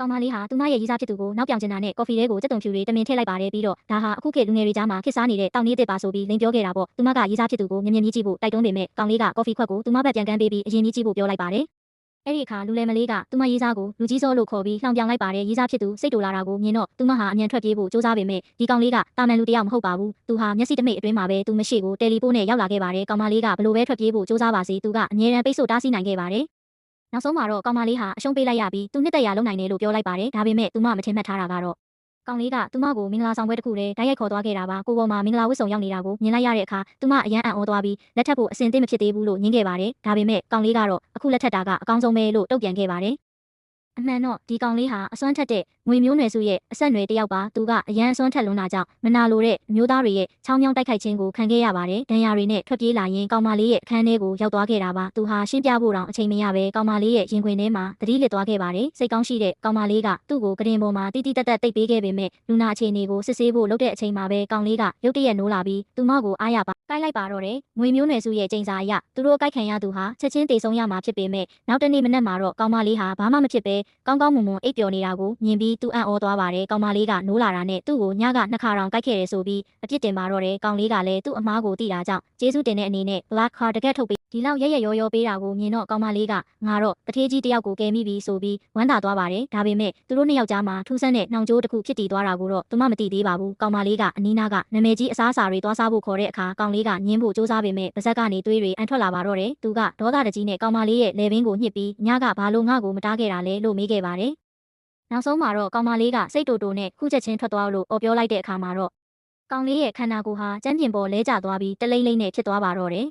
ကောင်မလေးဟာသူမရဲ့ရေးစားဖြစ်သူကိုနောက်ပြောင်ကျင်တာနဲ့ကော်ဖီလေးကိုစက်တုံဖြူတွေတမင်ထည့်လိုက်ပါတယ်ပြီးတော့ဒါဟာအခုခေတ်လူငယ်တွေကြားမှာခေတ်စားနေတဲ့တောင်နေအစ်စ်ပါဆိုပြီးလိန်ပြောခဲ့တာပေါ့သူမကရေးစားဖြစ်သူကိုမြင်မြင်မြည်ကြည့်ဖို့တိုက်တွန်းပေမဲ့ကောင်လေးကကော်ဖီခွက်ကိုသူမဘက်ပြန်ကမ်းပေးပြီးအရင်မြည်ကြည့်ဖို့ပြောလိုက်ပါတယ်အဲ့ဒီအခါလူလယ်မလေးကသူမရေးစားကိုလူကြီးစောလို့ခေါ်ပြီးလှောင်ပြောင်လိုက်ပါတယ်ရေးစားဖြစ်သူစိတ်တူလာတာကိုမြင်တော့သူမဟာအမြန်ထွက်ပြေးဖို့စူးစမ်းပေမဲ့ဒီကောင်လေးကတာမန်လူတယောက်မဟုတ်ပါဘူးသူဟာမျက်စိတမိတ်အတွင်းမှာပဲသူမရှိကိုတယ်လီပို့နဲ့ရောက်လာခဲ့ပါတယ်ကောင်မလေးကဘလို့ပဲထွက်ပြေးဖို့စူးစမ်းပါစေသူကအမြဲတမ်းပိတ်ဆို့တားဆီးနိုင်ခဲ့ပါတယ်နောက်ဆုံးမှာတော့ကောင်မလေးဟာအရှုံးပေးလိုက်ရပြီးသူနှစ်သက်ရလုံနိုင်တယ်လို့ပြောလိုက်ပါတယ်ဒါပေမဲ့သူမမထင်မှတ်ထားတာကတော့ကောင်လေးကသူမကိုမင်္ဂလာဆောင်ပွဲတစ်ခုတည်းတိုက်ရိုက်ခေါ်သွားခဲ့တာပါကိုပေါ်မှာမင်္ဂလာဝတ်ဆောင်ရောက်နေတာကိုမြင်လိုက်ရတဲ့အခါသူမအရန်အံ့ဩသွားပြီးလက်ထပ်ဖို့အစင်သင့်မဖြစ်သေးဘူးလို့ညင်းခဲ့ပါတယ်ဒါပေမဲ့ကောင်လေးကတော့အခုလက်ထပ်တာကအကောင်းဆုံးပဲလို့တုံ့ပြန်ခဲ့ပါတယ်အမှန်တော့ဒီကောင်လေးဟာအစွမ်းထက်တဲ့ငွေမျိုးနွယ်စုရဲ့အဆက်နွယ်တယောက်ပါသူကအရန်အစွမ်းထက်လွန်းတာကြောင့်မနာလိုတဲ့အမျိုးသားတွေရဲ့ချောင်းမြောင်းတိုက်ခိုက်ခြင်းကိုခံခဲ့ရပါတယ်ဒဏ်ရာတွေနဲ့ထွက်ပြေးလာရင်ကောင်မလေးရဲ့အခန်းထဲကိုရောက်သွားခဲ့တာပါသူဟာရှင်းပြဖို့တောင်အချိန်မရပဲကောင်မလေးရဲ့ရင်ခွင်ထဲမှာသတိလစ်သွားခဲ့ပါတယ်စိတ်ကောင်းရှိတဲ့ကောင်မလေးကသူ့ကိုကရင်ပေါ်မှာတိတိတက်တက်တိတ်ပေးခဲ့ပေမဲ့လူနာအခြေအနေကိုစစ်ဆေးဖို့လုပ်တဲ့အချိန်မှာပဲကောင်လေးကရုတ်တရက်နိုးလာပြီးသူမကိုအားရပါကိုက်လိုက်ပါတော့တယ်ငွေမျိုးနွယ်စုရဲ့ကျိန်စာအရသူတို့ကိုက်ခံရသူဟာချက်ချင်းတေဆုံးရမှာဖြစ်ပေမဲ့နောက်တနေ့မနက်မှာတော့ကောင်မလေးဟာဘာမှမဖြစ်ပဲကောင်းကောင်းမွန်မွန်အိပ်ပျော်နေတာကိုမြင်ပြီးသူအံ့ဩသွားပါတယ်ကောင်မလေးကနိုးလာတာနဲ့သူ့ကိုညကနှစ်ခါတောင်ကိုက်ခဲ့တယ်ဆိုပြီးအပြစ်တင်ပါတော့တယ်ကောင်လေးကလည်းသူ့အမားကိုသိတာကြောင့်ကျေးဇူးတင်တဲ့အနေနဲ့ black card တကက်ထုတ်ပြီးဒီလောက်ရက်ရက်ရောရောပေးတာကိုမြင်တော့ကောင်မလေးကငါတော့တထေးကြီးတယောက်ကိုကယ်မိပြီဆိုပြီးဝမ်းသာသွားပါတယ်ဒါပေမဲ့သူတို့နှစ်ယောက်ကြားမှာထူးဆန်းတဲ့နှောင်ကြိုးတစ်ခုဖြစ်တည်သွားတာကိုတော့သူမမသိသေးပါဘူးကောင်မလေးကအနီးနားကနာမည်ကြီးအစားအစာတွေသွားစားဖို့ခေါ်တဲ့အခါကောင်လေးကညင်းဖို့စူးစမ်းပေမဲ့ပါဇက်ကနေသွေးတွေအန်ထွက်လာပါတော့တယ်သူကဒေါသတကြီးနဲ့ကောင်မလေးရဲ့လေပင်ကိုညှစ်ပြီးညကဘာလို့ငါ့ကိုမတားခဲ့တာလဲလို့မေးခဲ့ပါတယ်နောက်ဆုံးမှာတော့ကောင်မလေးကစိတ်တိုနဲ့ခုချက်ချင်းထွက်သွားလို့အော်ပြောလိုက်တဲ့အခါမှာတော့ကောင်လေးရဲ့ခန္ဓာကိုယ်ဟာကျန်းပြင်ပေါ်လဲကျသွားပြီးတလိမ့်လိမ့်နဲ့ဖြစ်သွားပါတော့တယ်